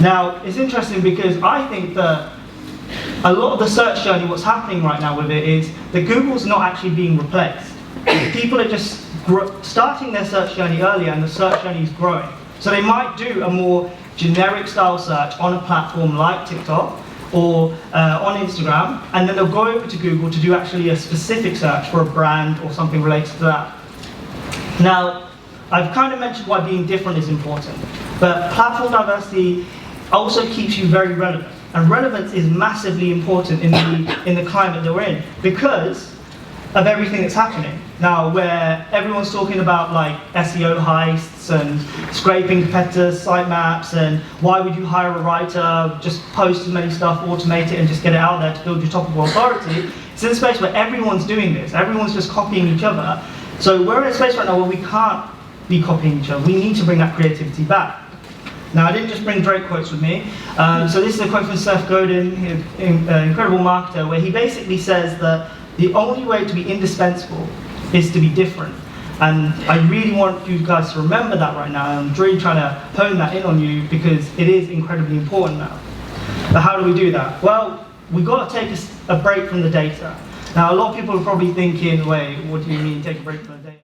Now, it's interesting because I think that a lot of the search journey, what's happening right now with it is that Google's not actually being replaced. People are just starting their search journey earlier and the search journey is growing. So they might do a more generic style search on a platform like TikTok or on Instagram, and then they'll go over to Google to do actually a specific search for a brand or something related to that. Now, I've kind of mentioned why being different is important, but platform diversity also keeps you very relevant. And relevance is massively important in the climate that we're in because of everything that's happening. Now, where everyone's talking about like SEO heists and scraping competitors' sitemaps and why would you hire a writer, just post as many stuff, automate it and just get it out there to build your topical authority. It's in a space where everyone's doing this. Everyone's just copying each other. So we're in a space right now where we can't be copying each other. We need to bring that creativity back. Now, I didn't just bring Drake quotes with me. So this is a quote from Seth Godin, incredible marketer, where he basically says that the only way to be indispensable is to be different. And I really want you guys to remember that right now. I'm really trying to hone that in on you because it is incredibly important now. But how do we do that? Well, we've got to take a break from the data. Now, a lot of people are probably thinking, wait, what do you mean take a break from the data?